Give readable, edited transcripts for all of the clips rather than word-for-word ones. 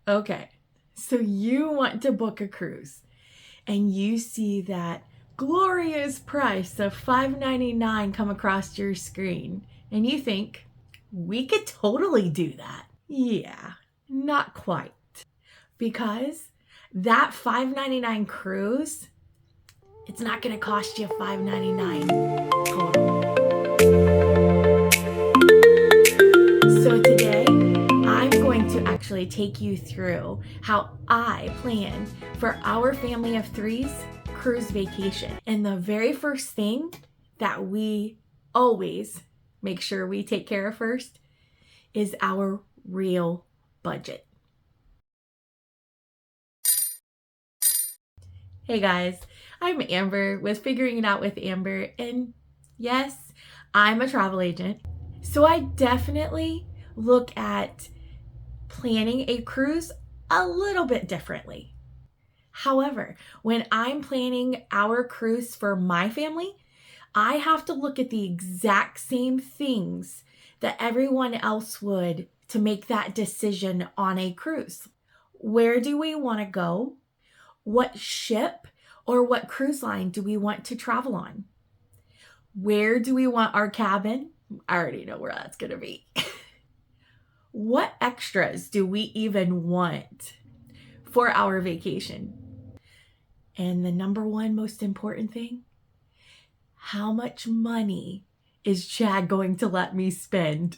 Okay, so you want to book a cruise and you see that glorious price of $5.99 come across your screen and you think, we could totally do that. Yeah, not quite. Because that $5.99 cruise, it's not going to cost you $5.99 total. So today, I'm going to actually take you through how I plan for our family of three's cruise vacation. And the very first thing that we always make sure we take care of first is our real budget. Hey guys, I'm Amber with Figuring It Out with Amber, and yes, I'm a travel agent. So I definitely look at planning a cruise a little bit differently. However, when I'm planning our cruise for my family, I have to look at the exact same things that everyone else would to make that decision on a cruise. Where do we want to go? What ship or what cruise line do we want to travel on? Where do we want our cabin? I already know where that's going to be. What extras do we even want for our vacation? And the number one most important thing, how much money is Chad going to let me spend?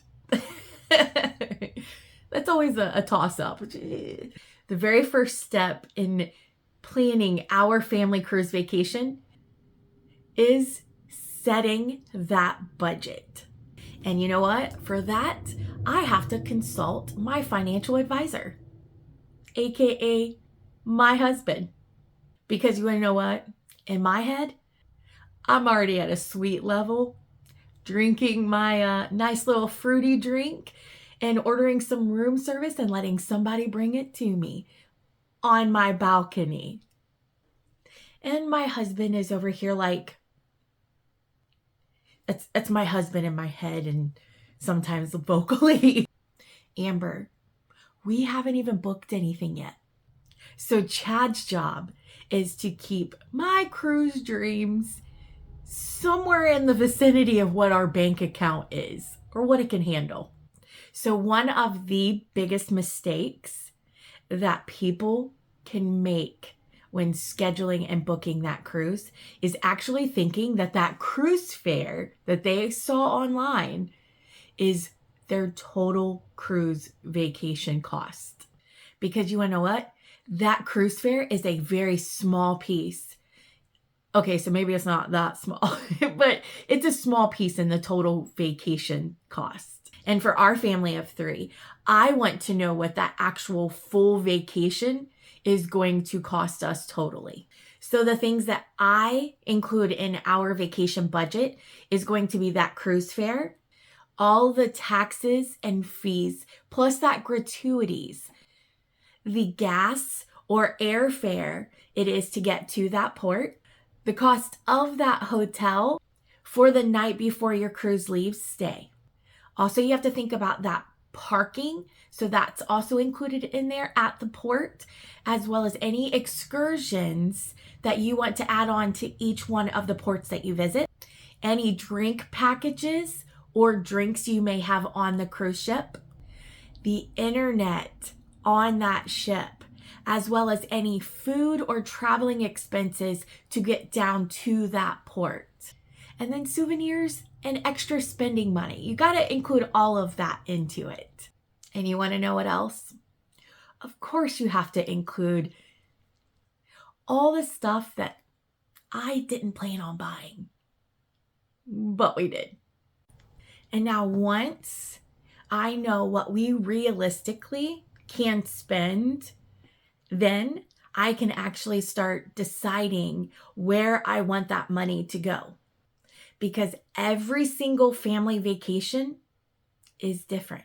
That's always a toss-up. The very first step in planning our family cruise vacation is setting that budget. And you know what? For that, I have to consult my financial advisor, aka my husband. Because you want to know what? In my head, I'm already at a sweet level, drinking my nice little fruity drink and ordering some room service and letting somebody bring it to me on my balcony. And my husband is over here like, that's my husband in my head and sometimes vocally. Amber, we haven't even booked anything yet. So Chad's job is to keep my cruise dreams somewhere in the vicinity of what our bank account is or what it can handle. So one of the biggest mistakes that people can make when scheduling and booking that cruise is actually thinking that that cruise fare that they saw online is their total cruise vacation cost. Because you want to know what? That cruise fare is a very small piece. Okay, so maybe it's not that small, but it's a small piece in the total vacation cost. And for our family of three, I want to know what that actual full vacation is going to cost us totally. So the things that I include in our vacation budget is going to be that cruise fare, all the taxes and fees, plus that gratuities, the gas or airfare it is to get to that port, the cost of that hotel for the night before your cruise leaves stay. Also, you have to think about that parking. So that's also included in there at the port, as well as any excursions that you want to add on to each one of the ports that you visit, any drink packages or drinks you may have on the cruise ship, the internet on that ship, as well as any food or traveling expenses to get down to that port. And then souvenirs and extra spending money. You got to include all of that into it. And you want to know what else? Of course, you have to include all the stuff that I didn't plan on buying, but we did. And now once I know what we realistically can spend, then I can actually start deciding where I want that money to go. Because every single family vacation is different.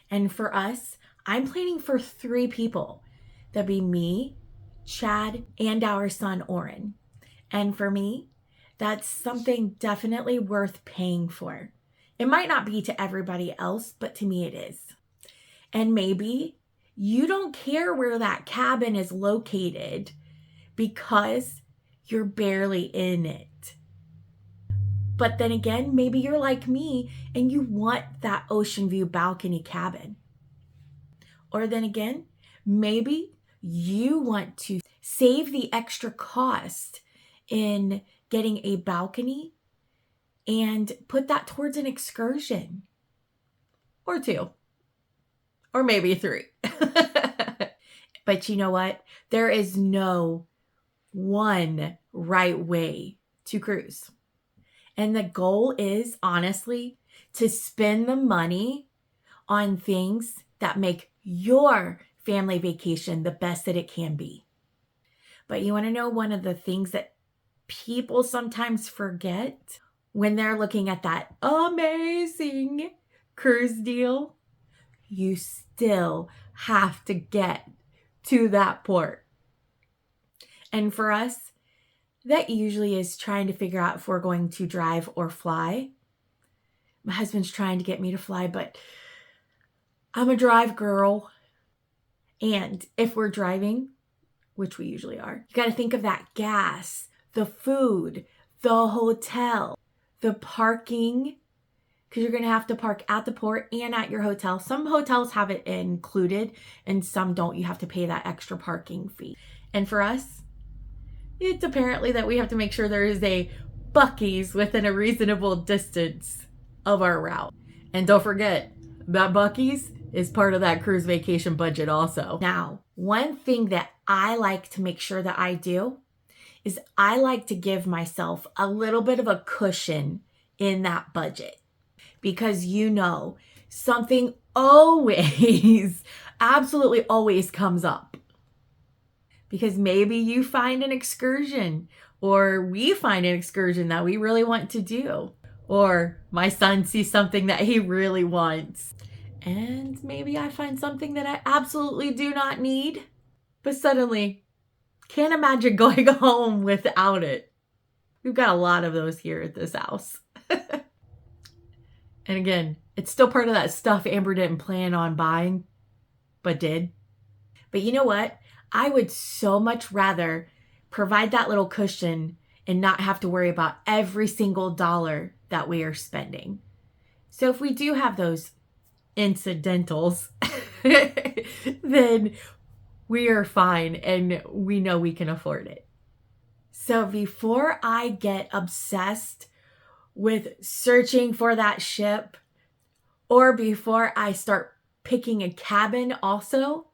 And for us, I'm planning for 3 people. That'd be me, Chad, and our son, Oren. And for me, that's something definitely worth paying for. It might not be to everybody else, but to me it is. And maybe You don't care where that cabin is located because you're barely in it. But then again, maybe you're like me and you want that ocean view balcony cabin. Or then again, maybe you want to save the extra cost in getting a balcony and put that towards an excursion. Or 2. Or maybe 3. But you know what? There is no one right way to cruise. And the goal is, honestly, to spend the money on things that make your family vacation the best that it can be. But you want to know one of the things that people sometimes forget when they're looking at that amazing cruise deal? You still have to get to that port. And for us, that usually is trying to figure out if we're going to drive or fly. My husband's trying to get me to fly, but I'm a drive girl. And if we're driving, which we usually are, you got to think of that gas, the food, the hotel, the parking, because you're going to have to park at the port and at your hotel. Some hotels have it included and some don't. You have to pay that extra parking fee. And for us, it's apparently that we have to make sure there is a Buc-ee's within a reasonable distance of our route. And don't forget, that Buc-ee's is part of that cruise vacation budget also. Now, one thing that I like to make sure that I do is I like to give myself a little bit of a cushion in that budget. Because something always, absolutely always comes up. Because maybe you find an excursion, or we find an excursion that we really want to do. Or my son sees something that he really wants. And maybe I find something that I absolutely do not need, but suddenly can't imagine going home without it. We've got a lot of those here at this house. And again, it's still part of that stuff Amber didn't plan on buying, but did. But you know what? I would so much rather provide that little cushion and not have to worry about every single dollar that we are spending. So if we do have those incidentals, then we are fine and we know we can afford it. So before I get obsessed with searching for that ship, or before I start picking a cabin also,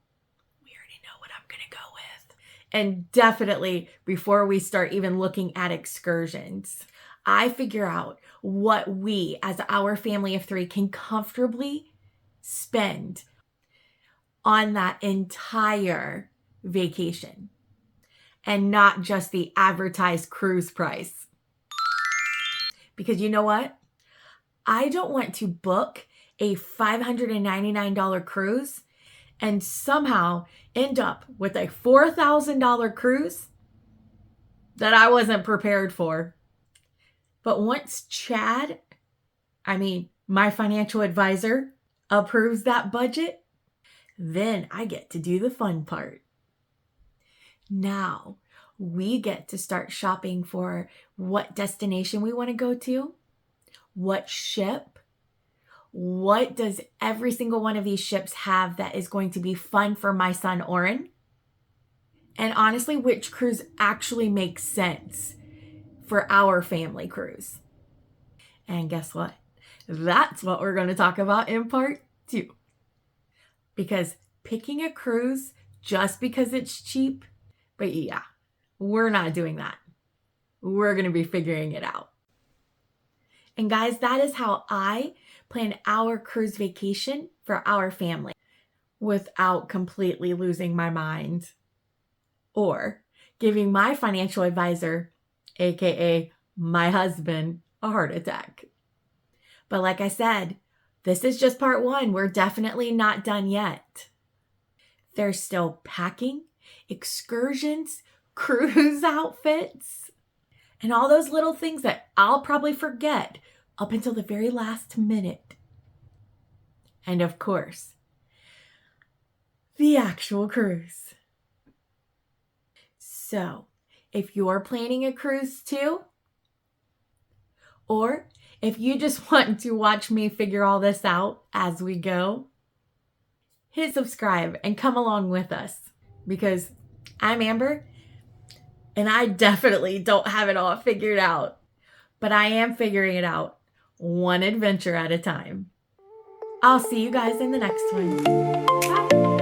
we already know what I'm going to go with. And definitely before we start even looking at excursions, I figure out what we as our family of 3 can comfortably spend on that entire vacation and not just the advertised cruise price. Because you know what? I don't want to book a $599 cruise and somehow end up with a $4,000 cruise that I wasn't prepared for. But once my financial advisor, approves that budget, then I get to do the fun part. Now, we get to start shopping for what destination we want to go to, what ship, what does every single one of these ships have that is going to be fun for my son Oren, and honestly, which cruise actually makes sense for our family cruise. And guess what? That's what we're going to talk about in part 2. Because picking a cruise just because it's cheap, but yeah, we're not doing that. We're going to be figuring it out. And guys, that is how I plan our cruise vacation for our family without completely losing my mind or giving my financial advisor, aka my husband, a heart attack. But like I said, this is just part 1. We're definitely not done yet. There's still packing, excursions, cruise outfits, and all those little things that I'll probably forget up until the very last minute. And of course, the actual cruise. So, if you're planning a cruise too, or if you just want to watch me figure all this out as we go, hit subscribe and come along with us, because I'm Amber and I definitely don't have it all figured out, but I am figuring it out one adventure at a time. I'll see you guys in the next one. Bye.